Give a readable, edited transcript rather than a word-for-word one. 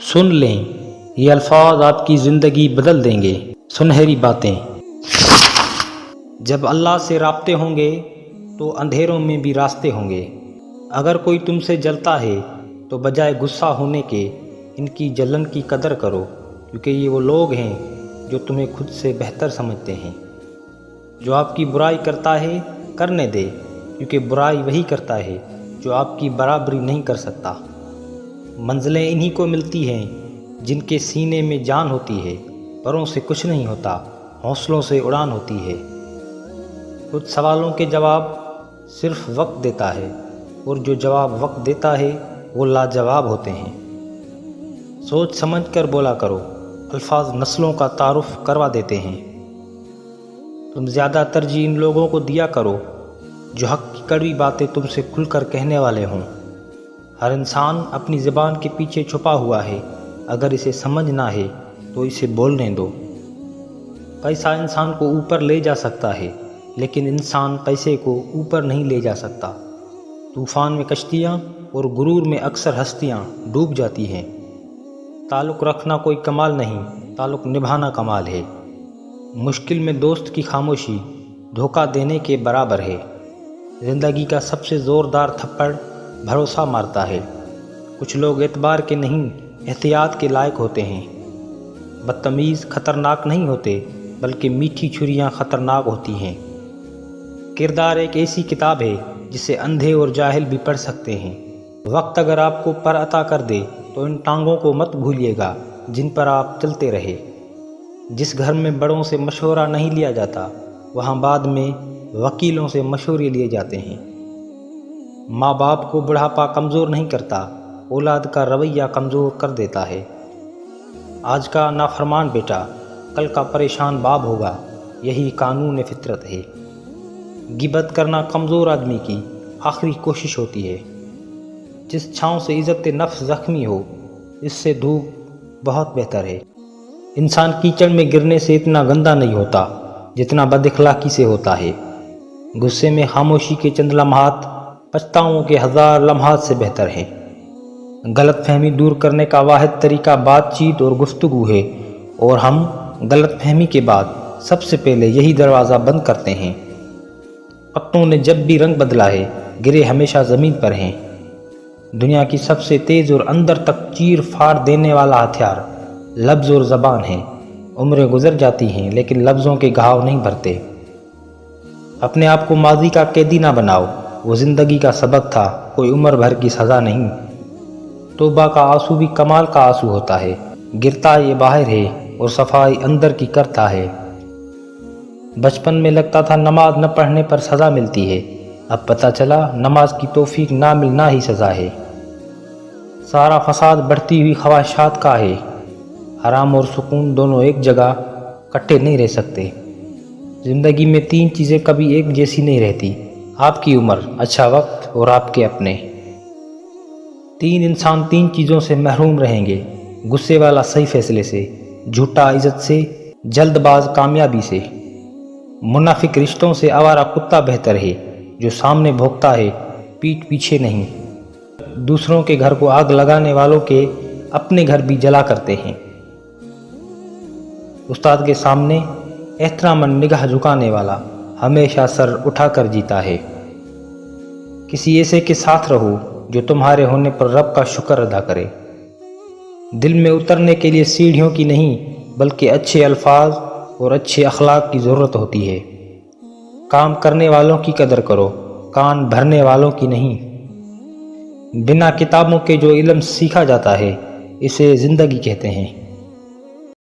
سن لیں، یہ الفاظ آپ کی زندگی بدل دیں گے۔ سنہری باتیں۔ جب اللہ سے رابطے ہوں گے تو اندھیروں میں بھی راستے ہوں گے۔ اگر کوئی تم سے جلتا ہے تو بجائے غصہ ہونے کے ان کی جلن کی قدر کرو، کیونکہ یہ وہ لوگ ہیں جو تمہیں خود سے بہتر سمجھتے ہیں۔ جو آپ کی برائی کرتا ہے کرنے دے، کیونکہ برائی وہی کرتا ہے جو آپ کی برابری نہیں کر سکتا۔ منزلیں انہی کو ملتی ہیں جن کے سینے میں جان ہوتی ہے، پروں سے کچھ نہیں ہوتا، حوصلوں سے اڑان ہوتی ہے۔ کچھ سوالوں کے جواب صرف وقت دیتا ہے، اور جو جواب وقت دیتا ہے وہ لاجواب ہوتے ہیں۔ سوچ سمجھ کر بولا کرو، الفاظ نسلوں کا تعارف کروا دیتے ہیں۔ تم زیادہ ترجیح ان لوگوں کو دیا کرو جو حق کی کڑوی باتیں تم سے کھل کر کہنے والے ہوں۔ ہر انسان اپنی زبان کے پیچھے چھپا ہوا ہے، اگر اسے سمجھنا ہے تو اسے بولنے دو۔ پیسہ انسان کو اوپر لے جا سکتا ہے، لیکن انسان پیسے کو اوپر نہیں لے جا سکتا۔ طوفان میں کشتیاں اور غرور میں اکثر ہستیاں ڈوب جاتی ہیں۔ تعلق رکھنا کوئی کمال نہیں، تعلق نبھانا کمال ہے۔ مشکل میں دوست کی خاموشی دھوکہ دینے کے برابر ہے۔ زندگی کا سب سے زوردار تھپڑ بھروسہ مارتا ہے۔ کچھ لوگ اعتبار کے نہیں، احتیاط کے لائق ہوتے ہیں۔ بدتمیز خطرناک نہیں ہوتے، بلکہ میٹھی چھریاں خطرناک ہوتی ہیں۔ کردار ایک ایسی کتاب ہے جسے اندھے اور جاہل بھی پڑھ سکتے ہیں۔ وقت اگر آپ کو پر عطا کر دے تو ان ٹانگوں کو مت بھولیے گا جن پر آپ چلتے رہے۔ جس گھر میں بڑوں سے مشورہ نہیں لیا جاتا، وہاں بعد میں وکیلوں سے مشورے لیے جاتے ہیں۔ ماں باپ کو بڑھاپا کمزور نہیں کرتا، اولاد کا رویہ کمزور کر دیتا ہے۔ آج کا نافرمان بیٹا کل کا پریشان باپ ہوگا، یہی قانون فطرت ہے۔ غیبت کرنا کمزور آدمی کی آخری کوشش ہوتی ہے۔ جس چھاؤں سے عزت نفس زخمی ہو، اس سے دھوپ بہت بہتر ہے۔ انسان کیچڑ میں گرنے سے اتنا گندا نہیں ہوتا جتنا بد اخلاقی سے ہوتا ہے۔ غصے میں خاموشی کے چند لمحات پچھتاؤں کے 1000 لمحات سے بہتر ہیں۔ غلط فہمی دور کرنے کا واحد طریقہ بات چیت اور گفتگو ہے، اور ہم غلط فہمی کے بعد سب سے پہلے یہی دروازہ بند کرتے ہیں۔ پتوں نے جب بھی رنگ بدلا ہے، گرے ہمیشہ زمین پر ہیں۔ دنیا کی سب سے تیز اور اندر تک چیر پھاڑ دینے والا ہتھیار لفظ اور زبان ہے۔ عمریں گزر جاتی ہیں لیکن لفظوں کے گھاؤ نہیں بھرتے۔ اپنے آپ کو ماضی کا قیدی نہ بناؤ، وہ زندگی کا سبق تھا، کوئی عمر بھر کی سزا نہیں۔ توبہ کا آنسو بھی کمال کا آنسو ہوتا ہے، گرتا یہ باہر ہے اور صفائی اندر کی کرتا ہے۔ بچپن میں لگتا تھا نماز نہ پڑھنے پر سزا ملتی ہے، اب پتہ چلا نماز کی توفیق نہ ملنا ہی سزا ہے۔ سارا فساد بڑھتی ہوئی خواہشات کا ہے۔ حرام اور سکون دونوں ایک جگہ کٹے نہیں رہ سکتے۔ زندگی میں 3 چیزیں کبھی ایک جیسی نہیں رہتی: آپ کی عمر، اچھا وقت اور آپ کے اپنے۔ 3 انسان 3 چیزوں سے محروم رہیں گے: غصے والا صحیح فیصلے سے، جھوٹا عزت سے، جلد باز کامیابی سے۔ منافق رشتوں سے آوارہ کتا بہتر ہے، جو سامنے بھونکتا ہے، پیٹھ پیچھے نہیں۔ دوسروں کے گھر کو آگ لگانے والوں کے اپنے گھر بھی جلا کرتے ہیں۔ استاد کے سامنے احتراماً نگاہ جھکانے والا ہمیشہ سر اٹھا کر جیتا ہے۔ کسی ایسے کے ساتھ رہو جو تمہارے ہونے پر رب کا شکر ادا کرے۔ دل میں اترنے کے لیے سیڑھیوں کی نہیں، بلکہ اچھے الفاظ اور اچھے اخلاق کی ضرورت ہوتی ہے۔ کام کرنے والوں کی قدر کرو، کان بھرنے والوں کی نہیں۔ بنا کتابوں کے جو علم سیکھا جاتا ہے، اسے زندگی کہتے ہیں۔